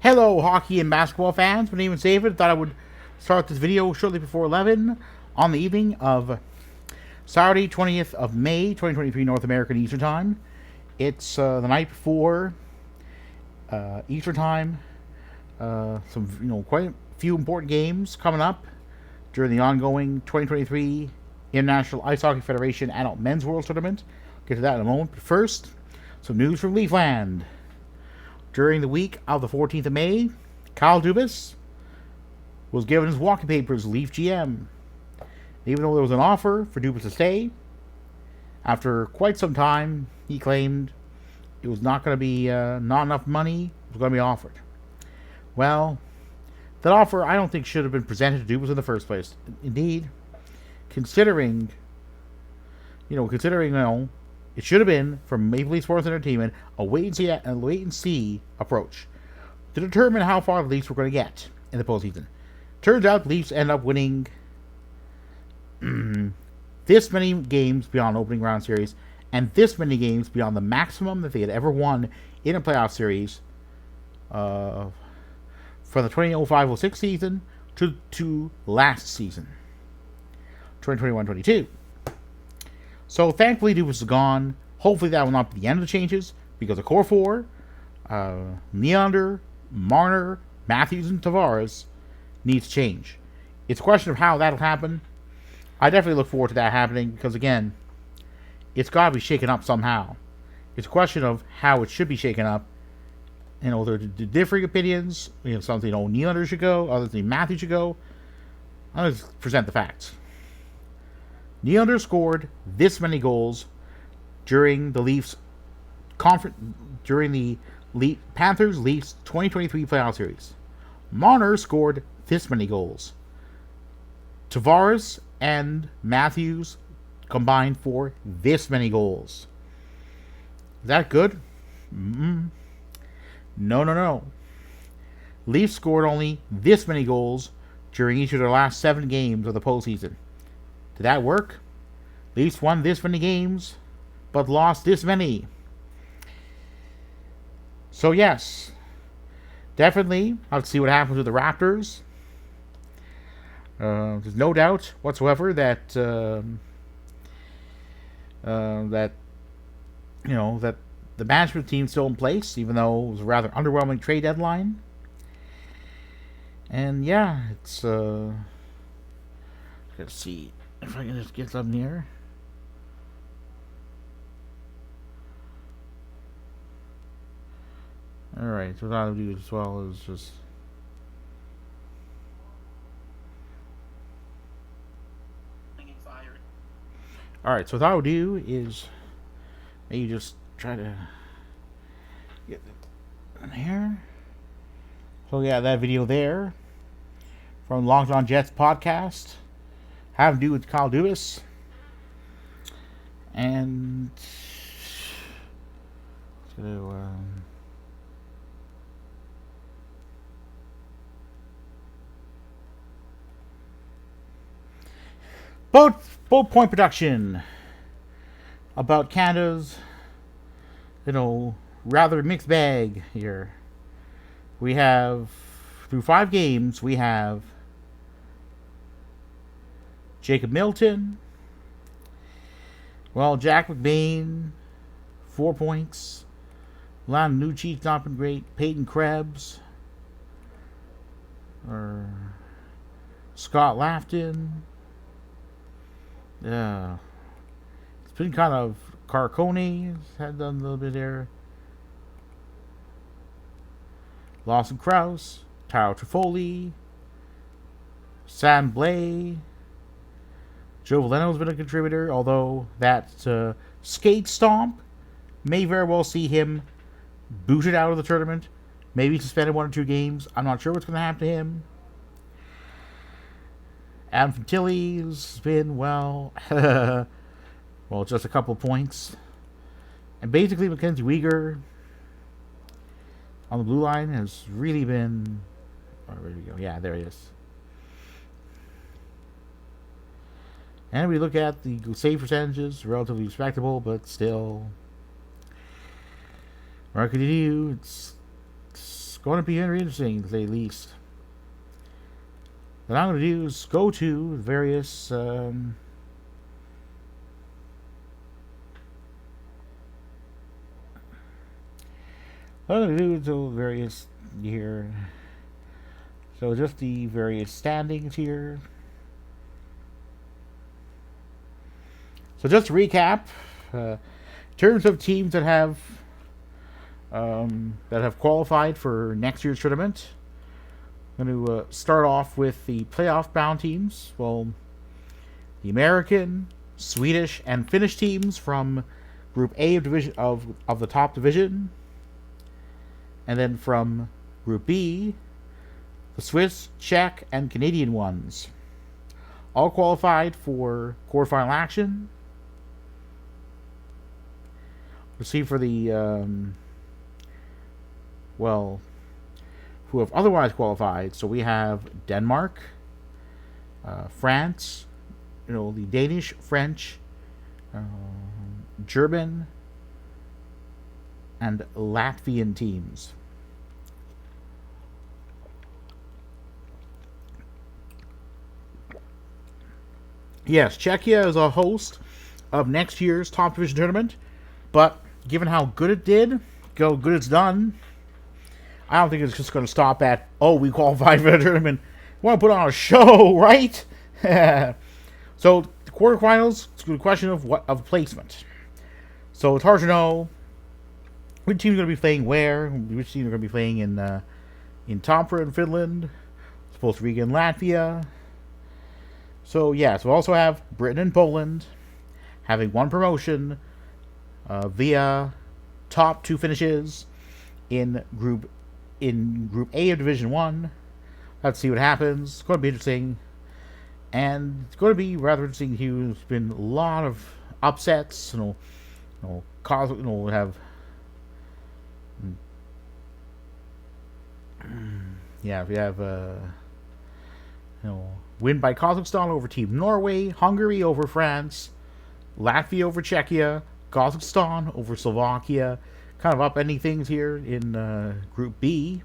Hello, hockey and basketball fans. My name is David. Thought I would start this video shortly before 11 on the evening of Saturday, 20th of May, 2023, North American Eastern Time. It's the night before Eastern Time. Quite a few important games coming up during the ongoing 2023 International Ice Hockey Federation Adult Men's World Tournament. Get to that in a moment. But first, some news from Leafland. During the week of the 14th of May, Kyle Dubas was given his walking papers, Leaf GM. Even though there was an offer for Dubas to stay, after quite some time, he claimed it was not going to be not enough money was going to be offered. Well, that offer I don't think should have been presented to Dubas in the first place. Indeed, considering it should have been, from Maple Leaf Sports Entertainment, a wait and see approach to determine how far the Leafs were going to get in the postseason. Turns out the Leafs end up winning this many games beyond opening round series, and this many games beyond the maximum that they had ever won in a playoff series from the 2005-06 season to last season, 2021-22. So thankfully Dubas is gone. Hopefully that will not be the end of the changes, because the core four, Neander, Marner, Matthews, and Tavares, needs change. It's a question of how that'll happen. I definitely look forward to that happening, because again, it's got to be shaken up somehow. It's a question of how it should be shaken up. There are differing opinions. Some think Nylander should go, others think Matthews should go. I'll just present the facts. Nylander scored this many goals during the Panthers-Leafs 2023 playoff series. Marner scored this many goals. Tavares and Matthews combined for this many goals. Is that good? No. Leafs scored only this many goals during each of their last 7 games of the postseason. Did that work? Leafs won this many games, but lost this many. So yes, definitely, I'll see what happens with the Raptors. There's no doubt whatsoever that that the management team's still in place, even though it was a rather underwhelming trade deadline. And yeah, it's let's see if I can just get something here. Alright, so what I'll do as well is just alright, so what I'll do is maybe just try to get it in here. So yeah, that video there from Long John Jets podcast having to do with Kyle Dubas. And boat point production about Canada's rather mixed bag here. We have, through 5 games, we have Jacob Milton. Well, Jack McBain, 4 points. Lon Nucci's not been great. Peyton Krebs. Or Scott Lafton. Yeah. It's been kind of Carcone had done a little bit there. Lawson Krause, Taro Toffoli, Sam Blay. Joe Veleno's been a contributor, although that skate stomp may very well see him booted out of the tournament, maybe suspended 1 or 2 games. I'm not sure what's going to happen to him. Adam Fantilli's been, just a couple of points. And basically Mackenzie Weegar on the blue line has really been... where did we go? Yeah, there he is. And we look at the save percentages, relatively respectable, but still. What can you do? It's going to be very interesting, to say the least. What I'm going to do is go to various what I'm going to do is the various here. So just the various standings here. So just to recap, in terms of teams that have qualified for next year's tournament, I'm going to start off with the playoff bound teams. Well, the American, Swedish, and Finnish teams from Group A of division of the top division, and then from Group B, the Swiss, Czech, and Canadian ones, all qualified for quarterfinal action. We'll see for the who have otherwise qualified. So we have Denmark, France, the Danish, French, German, and Latvian teams. Yes, Czechia is a host of next year's top division tournament, but given how good it did, how good it's done, I don't think it's just going to stop at, oh, we qualified for the tournament. We want to put on a show, right? So the quarterfinals, it's a question of placement. So it's hard to know which teams are going to be playing where, which teams are going to be playing in Tampere in Finland, supposed to be in Latvia. So yeah, so we also have Britain and Poland having one promotion via top two finishes in Group A of Division 1. Let's see what happens. It's going to be interesting. And it's going to be rather interesting. There's been a lot of upsets. We have win by Kazakhstan over Team Norway, Hungary over France, Latvia over Czechia, Kazakhstan over Slovakia. Kind of upending things here in Group B.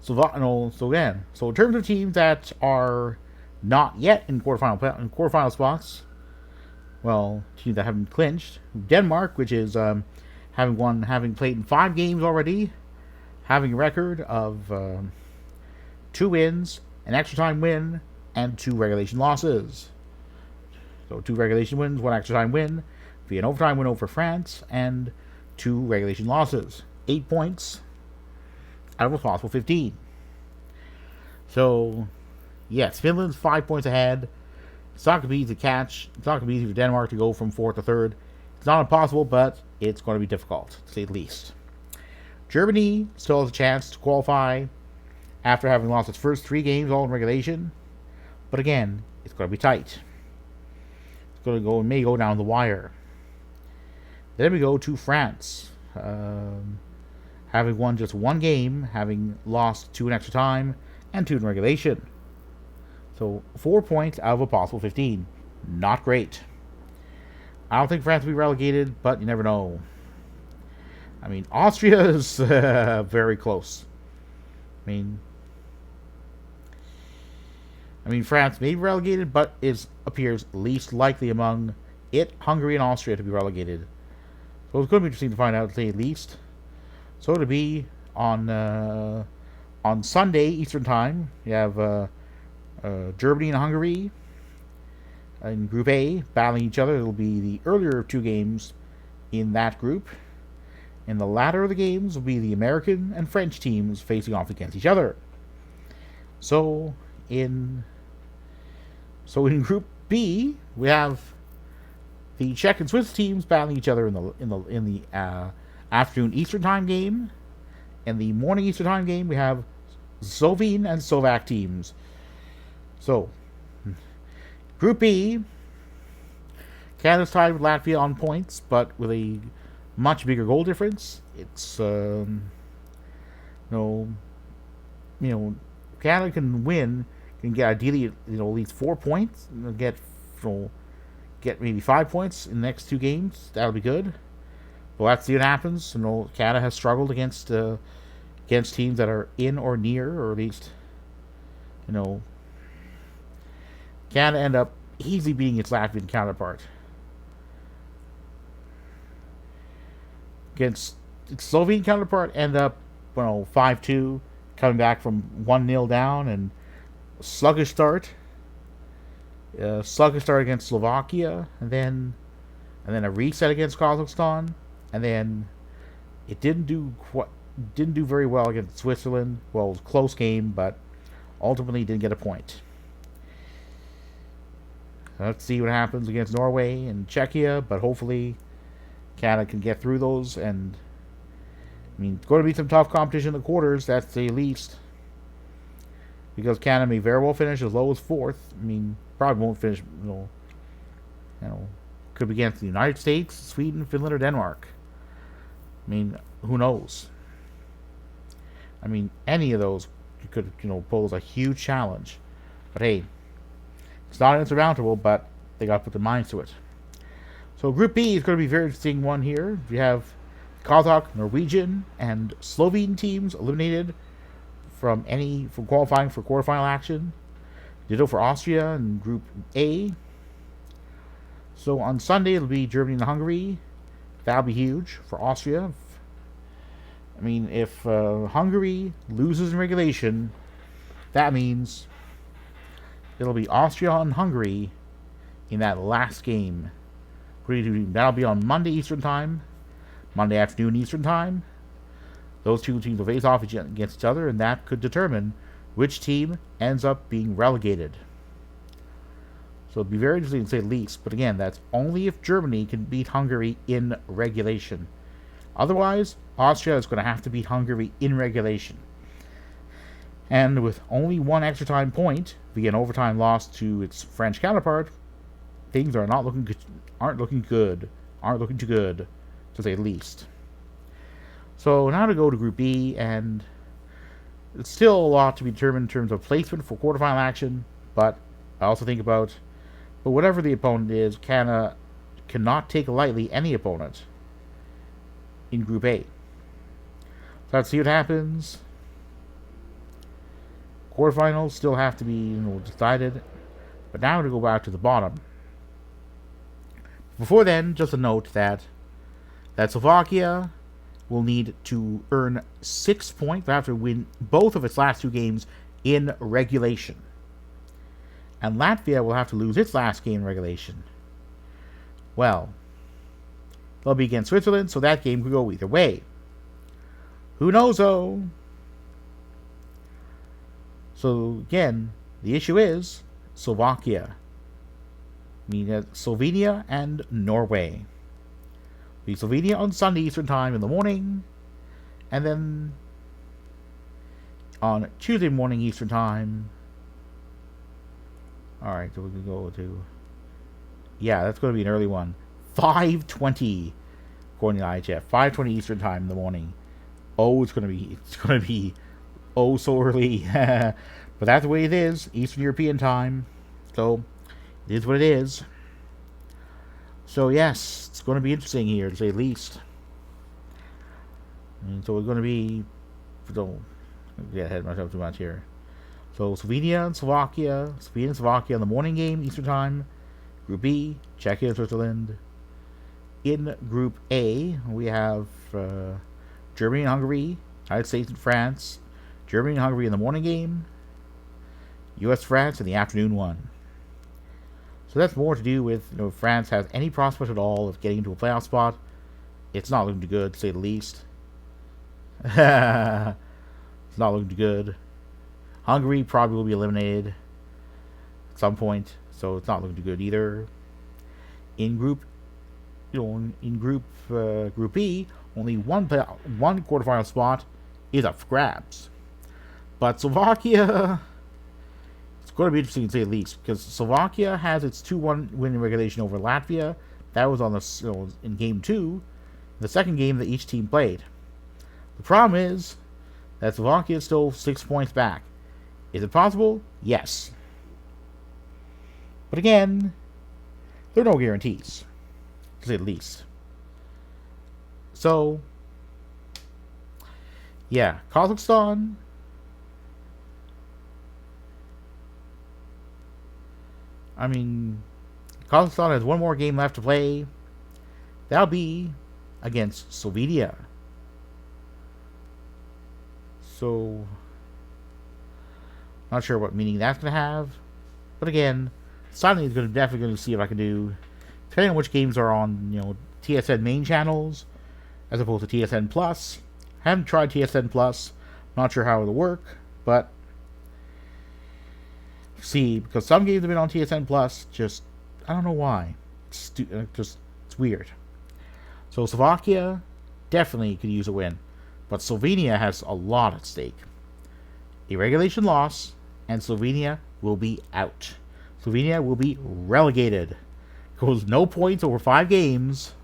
So in terms of teams that are not yet in quarterfinal spots, well, teams that haven't clinched, Denmark, which is having played in 5 games already, having a record of 2 wins, an extra time win, and 2 regulation losses. So 2 regulation wins, 1 extra time win, via an overtime win over France, and 2 regulation losses. 8 points out of a possible 15. So, yes, Finland's 5 points ahead. It's not going to be easy to catch. It's not going to be easy for Denmark to go from 4th to 3rd. It's not impossible, but it's going to be difficult, to say the least. Germany still has a chance to qualify after having lost its first 3 games all in regulation. But again, it's going to be tight. It's going to may go down the wire. Then we go to France. Having won just 1 game, having lost 2 in extra time, and 2 in regulation. So 4 points out of a possible 15. Not great. I don't think France will be relegated, but you never know. I mean, Austria is very close. I mean, France may be relegated, but it appears least likely among Hungary, and Austria to be relegated. So it's going to be interesting to find out, to say the least. So to be on Sunday Eastern Time, you have Germany and Hungary in Group A battling each other. It'll be the earlier of 2 games in that group. And the latter of the games will be the American and French teams facing off against each other. So in Group B, we have the Czech and Swiss teams battling each other in the afternoon Eastern Time game. And the morning Eastern Time game, we have Slovene and Slovak teams. So, Group B, Canada's tied with Latvia on points, but with a much bigger goal difference. It's Canada can win, can get ideally at least 4 points, get maybe 5 points in the next 2 games. That'll be good. Well, let's see what happens. Canada has struggled against against teams that are in or near, or at least, Canada end up easily beating its Latvian counterpart. Against its Slovene counterpart, end up 5-2, coming back from 1-0 down, and sluggish start. Sluggish start against Slovakia, and then a reset against Kazakhstan, and then it didn't do very well against Switzerland. Well, it was a close game, but ultimately didn't get a point. Let's see what happens against Norway and Czechia, but hopefully Canada can get through those. And it's going to be some tough competition in the quarters, that's the least. Because Canada may very well finish as low as 4th. Probably won't finish, could be against the United States, Sweden, Finland, or Denmark. Who knows? Any of those could, pose a huge challenge. But hey, it's not insurmountable, but they got to put their minds to it. So Group B is going to be a very interesting one here. We have Kazakh, Norwegian, and Slovene teams eliminated from qualifying for quarterfinal action. Ditto for Austria in Group A. So on Sunday it'll be Germany and Hungary. That'll be huge for Austria. If Hungary loses in regulation, that means it'll be Austria and Hungary in that last game. That'll be on Monday Eastern Time, Monday afternoon Eastern Time. Those two teams will face off against each other, and that could determine which team ends up being relegated. So it'd be very interesting to say the least. But again, that's only if Germany can beat Hungary in regulation. Otherwise, Austria is going to have to beat Hungary in regulation. And with only one extra time point via an overtime loss to its French counterpart, things aren't looking too good, to say the least. So now to go to Group B, and it's still a lot to be determined in terms of placement for quarterfinal action, but I also think about, but whatever the opponent is, Canada cannot take lightly any opponent in Group A. So let's see what happens. Quarterfinals still have to be decided, but now to go back to the bottom. Before then, just a note that Slovakia will need to earn 6 points. They have to win both of its last 2 games in regulation. And Latvia will have to lose its last game in regulation. Well, they'll be against Switzerland, so that game could go either way. Who knows, though? So, again, the issue is Slovakia. Slovenia and Norway. Be Slovenia on Sunday Eastern Time in the morning, and then on Tuesday morning Eastern Time. Alright, so we can go to, that's going to be an early one. 5:20 according to IHF. 5:20 Eastern Time in the morning. It's going to be so early. But that's the way it is, Eastern European time. So it is what it is. So yes, it's going to be interesting here, to say the least. And so we're going to be, don't get ahead of myself too much here. So Slovenia and Slovakia in the morning game, Eastern Time. Group B, Czechia and Switzerland. In Group A, we have Germany and Hungary, United States and France. Germany and Hungary in the morning game. US-France in the afternoon one. So that's more to do with if France has any prospect at all of getting into a playoff spot. It's not looking too good, to say the least. It's not looking too good. Hungary probably will be eliminated at some point, so it's not looking too good either. In Group B, only one quarterfinal spot is up for grabs. But Slovakia, it's going to be interesting to say the least, because Slovakia has its 2-1 win in regulation over Latvia. That was on in Game 2, the second game that each team played. The problem is that Slovakia is still 6 points back. Is it possible? Yes. But again, there are no guarantees, to say the least. So, Yeah, Kazakhstan. I mean, Kazakhstan has one more game left to play. That'll be against Slovenia. So, not sure what meaning that's going to have. But again, Silently is definitely going to see if I can do, depending on which games are on, TSN main channels, as opposed to TSN Plus. I haven't tried TSN Plus. Not sure how it'll work, but see, because some games have been on TSN Plus, just, I don't know why. It's weird. So Slovakia definitely could use a win, but Slovenia has a lot at stake. A regulation loss, and Slovenia will be out. Slovenia will be relegated. Goes no points over 5 games,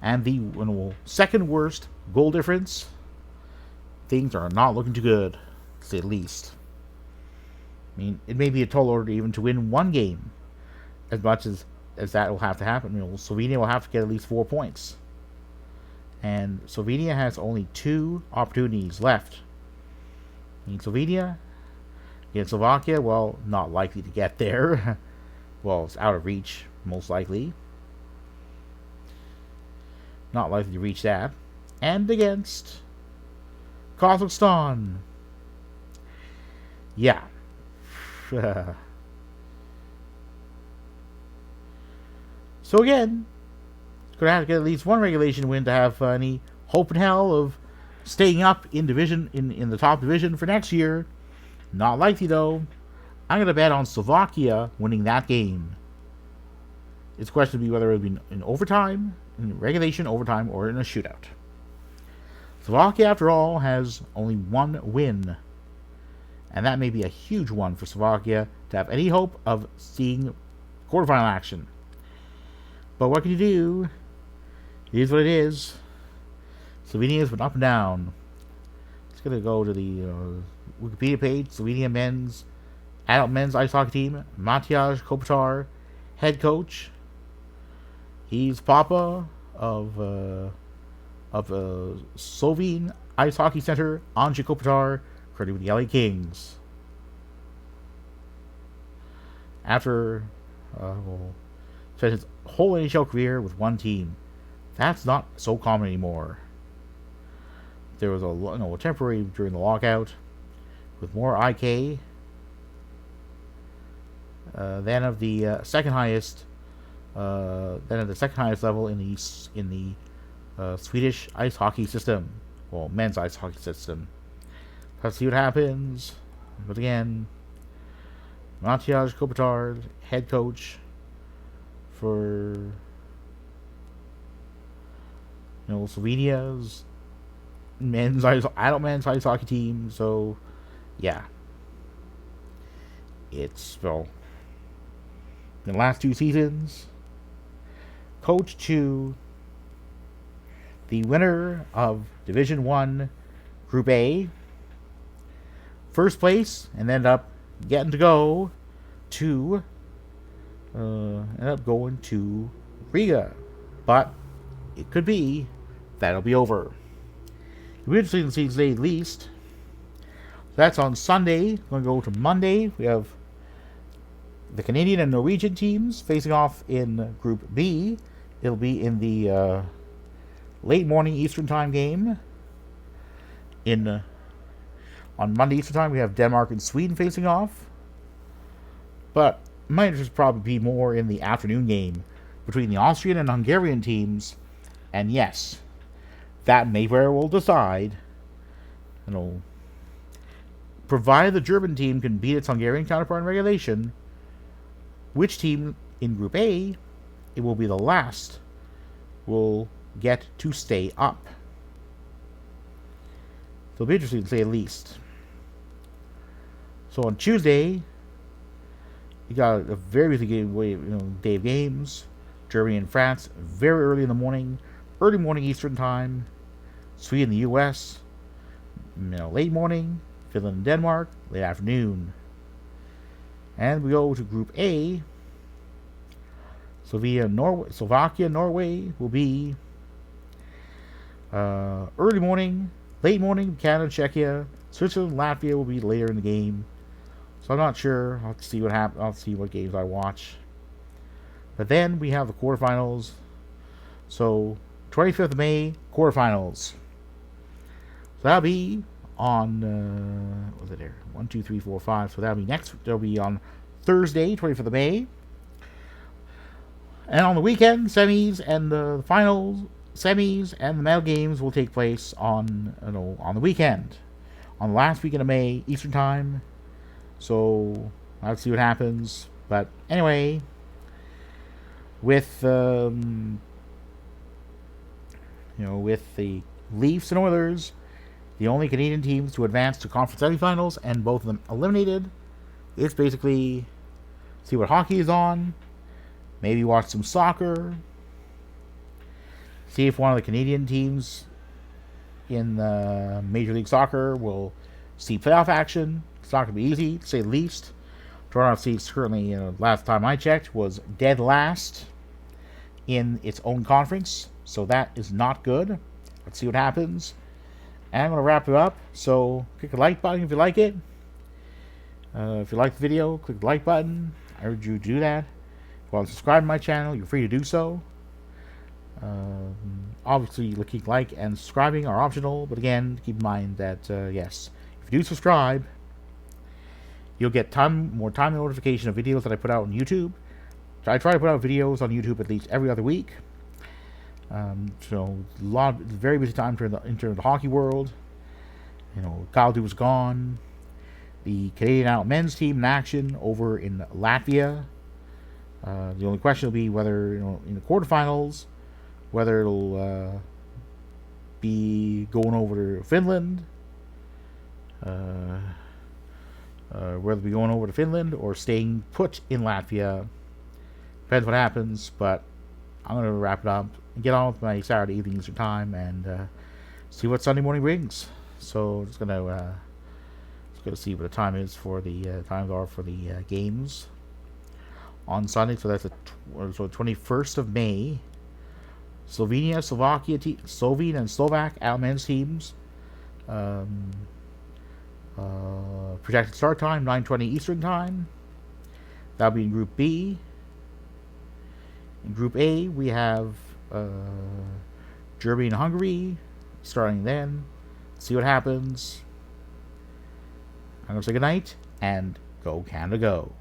and the second worst goal difference. Things are not looking too good, to say the least. I mean, it may be a tall order even to win one game, as much as that will have to happen. Slovenia will have to get at least 4 points. And Slovenia has only 2 opportunities left. I mean, Slovenia against Slovakia, well, not likely to get there. Well, it's out of reach, most likely. Not likely to reach that. And against Kazakhstan. Yeah. So again, going to have to get at least one regulation win to have any hope in hell of staying up in division in the top division for next year. Not likely though. I'm going to bet on Slovakia winning that game. It's a question to be whether it will be in overtime, in regulation, overtime, or in a shootout. Slovakia, after all, has only 1 win. And that may be a huge one for Slovakia to have any hope of seeing quarterfinal action. But what can you do? It is what it is. Slovenia's been up and down. Just going to go to the Wikipedia page. Slovenia adult men's ice hockey team. Matjaž Kopitar, head coach. He's Papa of Slovene Ice Hockey Center, Anja Kopitar, credited with the LA Kings. After spent his whole NHL career with one team. That's not so common anymore. There was a temporary during the lockout with more IK than of the second highest level in the Swedish ice hockey system, well, men's ice hockey system. Let's see what happens. But again, Matjaž Kopitar, head coach for Slovenia's adult men's ice hockey team. So yeah, it's in the last 2 seasons, coach to the winner of Division 1 Group A, first place, and ended up getting to go to going to Riga. But it could be that'll be over. It'll be interesting to see today at least. That's on Sunday. We're going to go to Monday. We have the Canadian and Norwegian teams facing off in Group B. It'll be in the late morning Eastern Time game. On Monday Eastern Time, we have Denmark and Sweden facing off. But my interest would probably be more in the afternoon game between the Austrian and Hungarian teams. And yes, that may very well decide, provided the German team can beat its Hungarian counterpart in regulation, which team in Group A it will be the last will get to stay up. So it'll be interesting to say the least. So on Tuesday, you got a very busy day of games. Germany and France, very early in the morning, early morning Eastern Time. Sweden and the U.S., late morning. Finland and Denmark, late afternoon. And we go to Group A. Slovakia, Norway will be early morning, Late morning, Canada, Czechia. Switzerland, Latvia will be later in the game. So I'm not sure. I'll see what happens. I'll see what games I watch. But then we have the quarterfinals. So 25th of May, quarterfinals. So that'll be on what was it there? 1, 2, 3, 4, 5. So that'll be next. That'll be on Thursday, 25th of May. And on the weekend, semis and the finals, semis and the medal games will take place on the weekend, on the last weekend of May, Eastern Time. So let's see what happens. But anyway, with with the Leafs and Oilers, the only Canadian teams to advance to conference semifinals, and both of them eliminated, it's basically see what hockey is on. Maybe watch some soccer. See if one of the Canadian teams in Major League Soccer will see playoff action. It's not going to be easy, to say the least. Toronto FC is currently, last time I checked, was dead last in its own conference. So that is not good. Let's see what happens. And I'm going to wrap it up. So click the like button if you like it. If you like the video, click the like button. I urge you to do that. If you want to subscribe to my channel, you're free to do so. Obviously, clicking like and subscribing are optional, but again, keep in mind that yes, if you do subscribe, you'll get more timely notification of videos that I put out on YouTube. I try to put out videos on YouTube at least every other week. So very busy time for the hockey world. Kyle was gone. The Canadian adult men's team in action over in Latvia. The only question will be whether in the quarterfinals, whether it'll be going over to Finland, whether it'll be going over to Finland or staying put in Latvia. Depends what happens, but I'm going to wrap it up and get on with my Saturday evening Eastern time and see what Sunday morning brings. So just going to see what the time is for the times are for the games on Sunday. So that's the 21st of May. Slovenia, Slovene and Slovak adult men's teams. Projected start time 9:20 Eastern time. That'll be in Group B. In Group A, we have Germany and Hungary starting then. See what happens. I'm going to say goodnight and go Canada go.